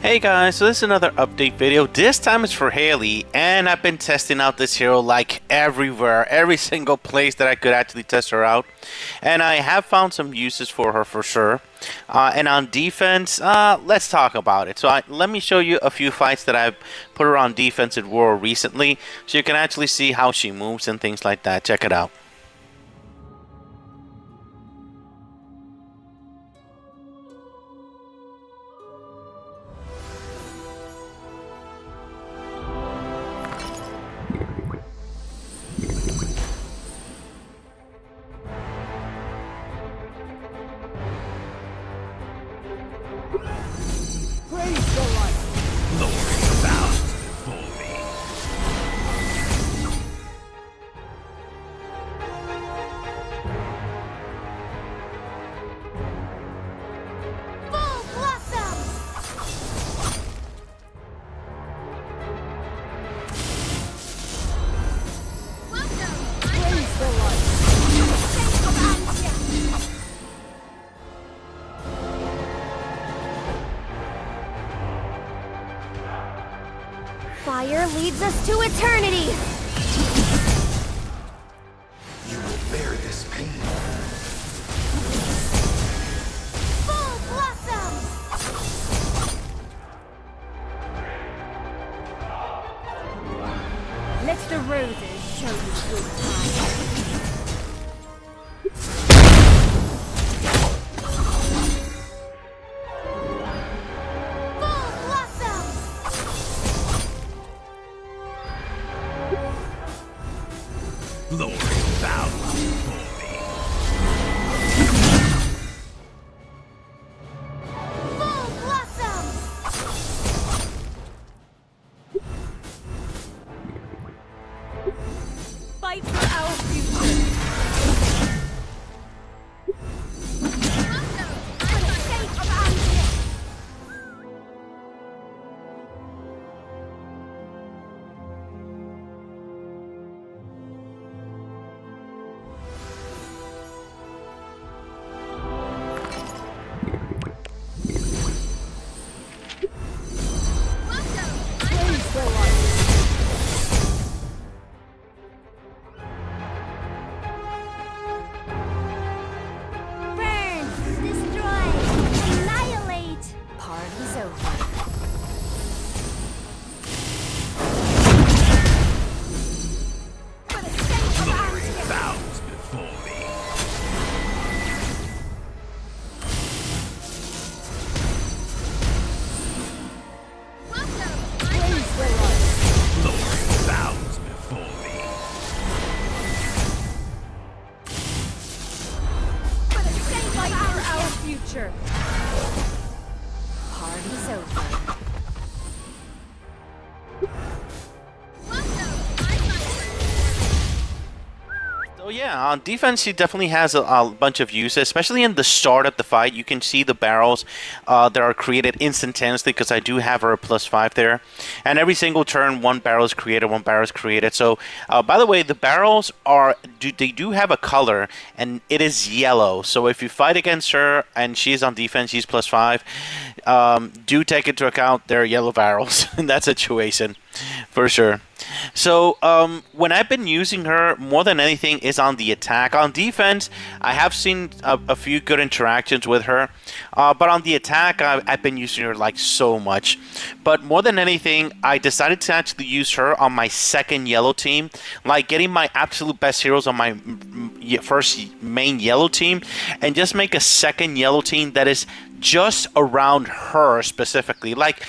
Hey guys, so this is another update video. This time it's for Haylee, and I've been testing out this hero like everywhere, every single place that I could actually test her out. And I have found some uses for her for sure. And on defense, let's talk about it. So let me show you a few fights that I've put her on defense at War recently, so you can actually see how she moves and things like that. Check it out. Fire leads us to eternity! You will bear this pain. Full blossom! Let the roses show you good time. Glory bows before me. Full blossom! Fight for our future! For the sake of Antia! Future. Party's over. So yeah, on defense, she definitely has a bunch of uses, especially in the start of the fight. You can see the barrels that are created instantaneously because I do have her a +5 there. And every single turn, one barrel is created, one barrel is created. So, by the way, the barrels they do have a color, and it is yellow. So if you fight against her and she's on defense, she's +5, do take into account they're yellow barrels in that situation, for sure. So when I've been using her, more than anything is on the attack. On defense, I have seen a few good interactions with her, but on the attack, I've been using her like so much. But more than anything, I decided to actually use her on my second yellow team, like getting my absolute best heroes on my first main yellow team, and just make a second yellow team that is just around her specifically. Like,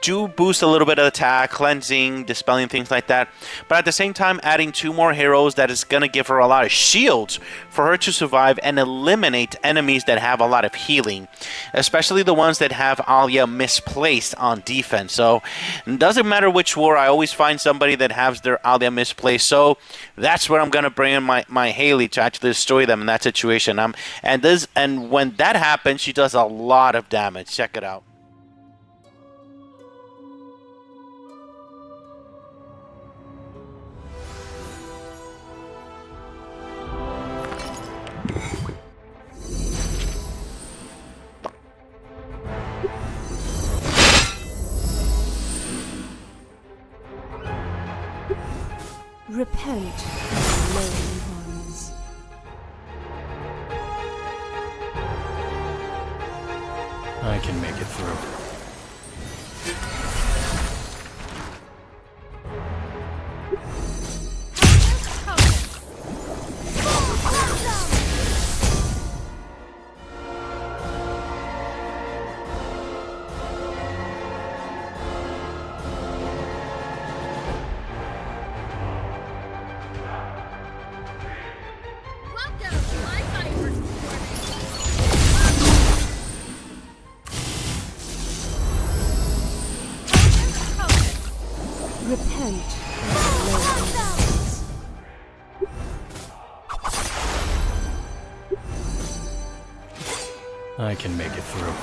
do boost a little bit of attack, cleansing, dispelling, things like that. But at the same time, adding 2 more heroes that is going to give her a lot of shields for her to survive and eliminate enemies that have a lot of healing, especially the ones that have Alia misplaced on defense. So it doesn't matter which war, I always find somebody that has their Alia misplaced. So that's where I'm going to bring in my Haylee to actually destroy them in that situation. And when that happens, she does a lot of damage. Check it out. Repent of lowly ones. I can make it through. Repent of lowly ones. I can make it through.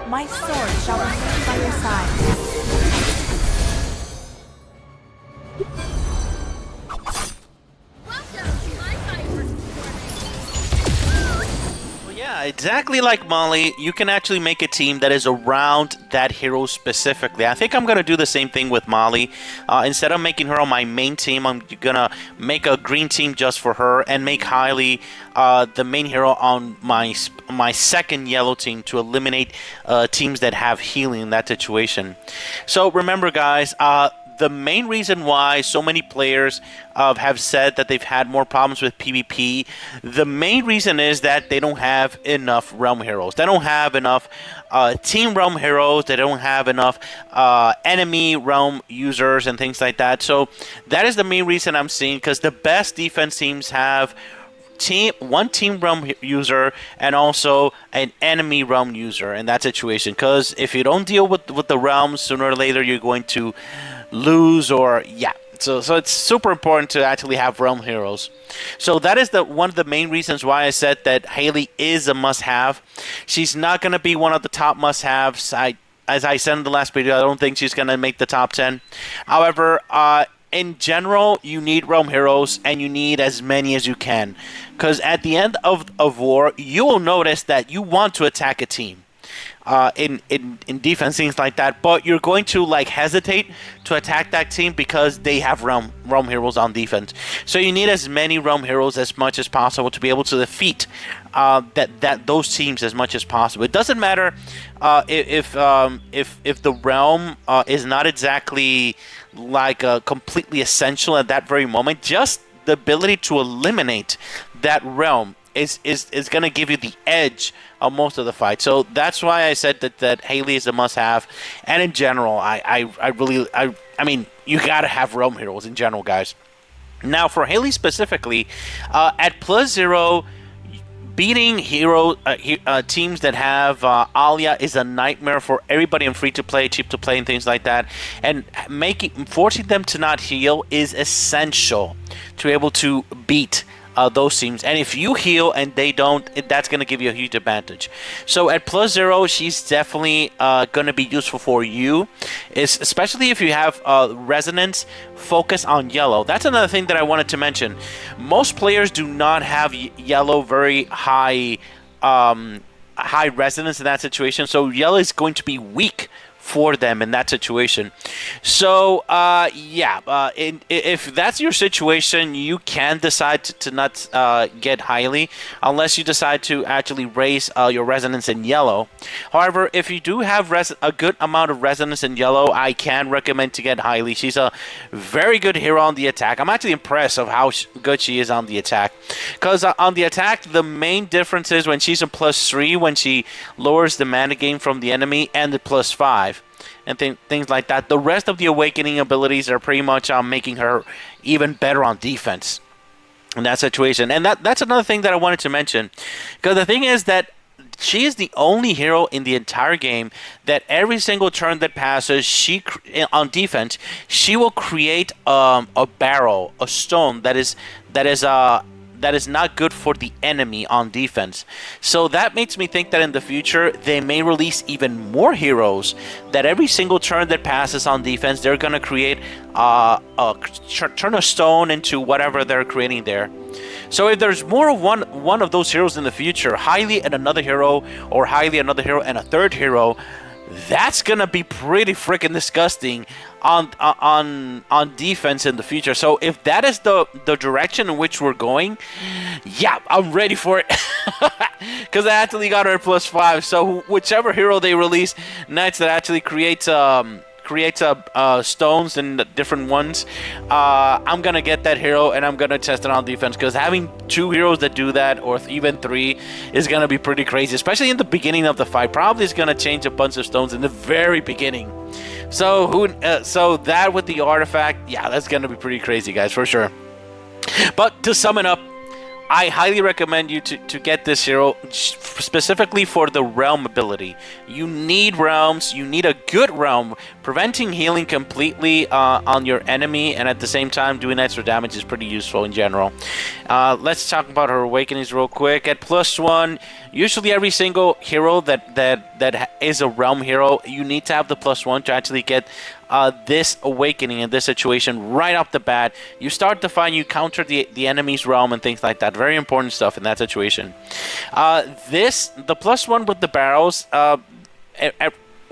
My sword shall remain by your side. Well, yeah, exactly like Molly, you can actually make a team that is around that hero specifically. I think I'm going to do the same thing with Molly. Instead of making her on my main team, I'm going to make a green team just for her and make Haylee the main hero on my second yellow team to eliminate teams that have healing in that situation. So remember, guys, the main reason why so many players have said that they've had more problems with PvP, the main reason is that they don't have enough realm heroes. They don't have enough team realm heroes. They don't have enough enemy realm users and things like that. So that is the main reason I'm seeing, because the best defense teams have one team realm user and also an enemy realm user in that situation. Because if you don't deal with the realms, sooner or later you're going to lose, or yeah. So it's super important to actually have realm heroes. So that is one of the main reasons why I said that Haylee is a must-have. She's not going to be one of the top must-haves. As I said in the last video, I don't think she's going to make the top 10. However, in general, you need realm heroes, and you need as many as you can. Because at the end of war, you will notice that you want to attack a team. In defense, things like that, but you're going to hesitate to attack that team because they have realm heroes on defense. So you need as many realm heroes as much as possible to be able to defeat those teams as much as possible. It doesn't matter if the realm is not exactly completely essential at that very moment. Just the ability to eliminate that realm is going to give you the edge of most of the fight. So that's why I said that Haylee is a must-have. And in general, I mean, you got to have realm heroes in general, guys. Now, for Haylee specifically, at +0, beating teams that have Alia is a nightmare for everybody in free-to-play, cheap-to-play, and things like that. And forcing them to not heal is essential to be able to beat those teams. And if you heal and they don't, that's going to give you a huge advantage. So at +0, she's definitely going to be useful for you, especially if you have resonance. Focus on yellow. That's another thing that I wanted to mention. Most players do not have yellow very high resonance in that situation, so yellow is going to be weak for them in that situation. So if that's your situation, you can decide to not get Haylee unless you decide to actually raise your resonance in yellow. However, if you do have a good amount of resonance in yellow, I can recommend to get Haylee. She's a very good hero on the attack. I'm actually impressed of how good she is on the attack, because on the attack, the main difference is when she's a +3, when she lowers the mana gain from the enemy, and the +5 and things like that. The rest of the awakening abilities are pretty much making her even better on defense in that situation. And that's another thing that I wanted to mention, because the thing is that she is the only hero in the entire game that every single turn that passes, on defense, she will create a barrel, a stone that that is not good for the enemy on defense. So that makes me think that in the future they may release even more heroes. That every single turn that passes on defense, they're gonna create turn a stone into whatever they're creating there. So if there's more of one of those heroes in the future, Haylee and another hero, or Haylee another hero and a third hero, that's gonna be pretty freaking disgusting on defense in the future. So if that is the direction in which we're going, yeah, I'm ready for it. Because I actually got her +5. So whichever hero they release next that actually creates stones and different ones, I'm gonna get that hero and I'm gonna test it on defense, because having 2 heroes that do that, or even 3, is gonna be pretty crazy, especially in the beginning of the fight. Probably is gonna change a bunch of stones in the very beginning. So so that with the artifact, yeah, that's gonna be pretty crazy, guys, for sure. But to sum it up, I highly recommend you to get this hero specifically for the realm ability. You need realms. You need a good realm. Preventing healing completely on your enemy and at the same time doing extra damage is pretty useful in general. Let's talk about her awakenings real quick. At +1, usually every single hero that is a realm hero, you need to have the +1 to actually get this awakening in this situation right off the bat. You start the fight, you counter the enemy's realm and things like that. Very important stuff in that situation. The +1 with the barrels,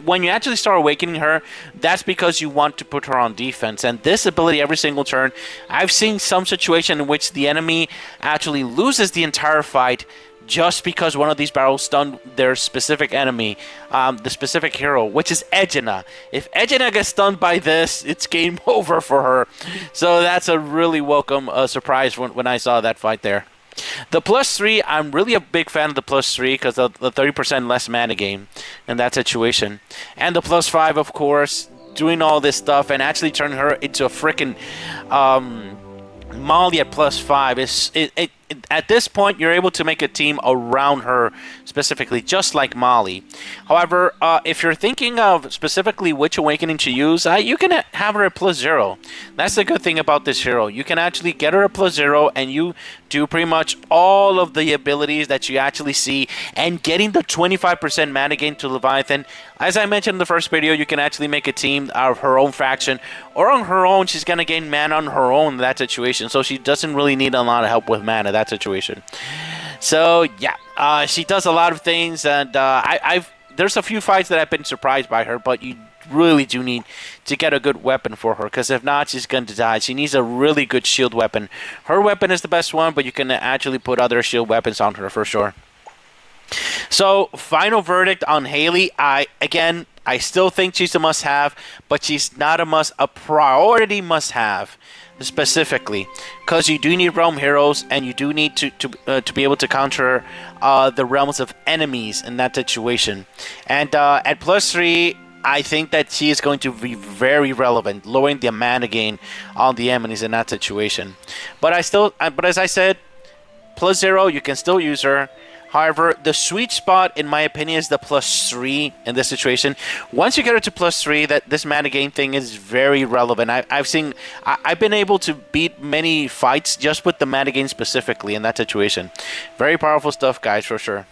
when you actually start awakening her, that's because you want to put her on defense. And this ability every single turn, I've seen some situation in which the enemy actually loses the entire fight just because one of these barrels stunned their specific enemy, the specific hero, which is Egina. If Egina gets stunned by this, it's game over for her. So that's a really welcome surprise when I saw that fight there. The +3, I'm really a big fan of the +3 because of the 30% less mana gain in that situation. And the +5, of course, doing all this stuff and actually turning her into a freaking Molly at +5 at this point, you're able to make a team around her specifically, just like Molly. However, if you're thinking of specifically which awakening to use, you can have her at +0. That's the good thing about this hero. You can actually get her at +0 and you do pretty much all of the abilities that you actually see, and getting the 25% mana gain to Leviathan. As I mentioned in the first video, you can actually make a team out of her own faction, or on her own, she's going to gain mana on her own in that situation, so she doesn't really need a lot of help with mana, that situation. So yeah, she does a lot of things, and there's a few fights that I've been surprised by her, but you really do need to get a good weapon for her, because if not, she's going to die. She needs a really good shield weapon. Her weapon is the best one, but you can actually put other shield weapons on her for sure. So final verdict on Haylee, I still think she's a must-have, but she's not a priority must-have specifically, because you do need realm heroes, and you do need to be able to counter the realms of enemies in that situation. And at +3, I think that she is going to be very relevant, lowering the mana gain on the enemies in that situation. But as I said, +0, you can still use her. However, the sweet spot, in my opinion, is the +3 in this situation. Once you get her to +3, that this mana gain thing is very relevant. I've been able to beat many fights just with the mana gain specifically in that situation. Very powerful stuff, guys, for sure.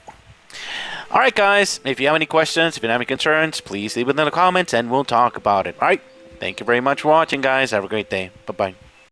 Alright, guys, if you have any questions, if you have any concerns, please leave it in the comments and we'll talk about it. Alright, thank you very much for watching, guys. Have a great day. Bye-bye.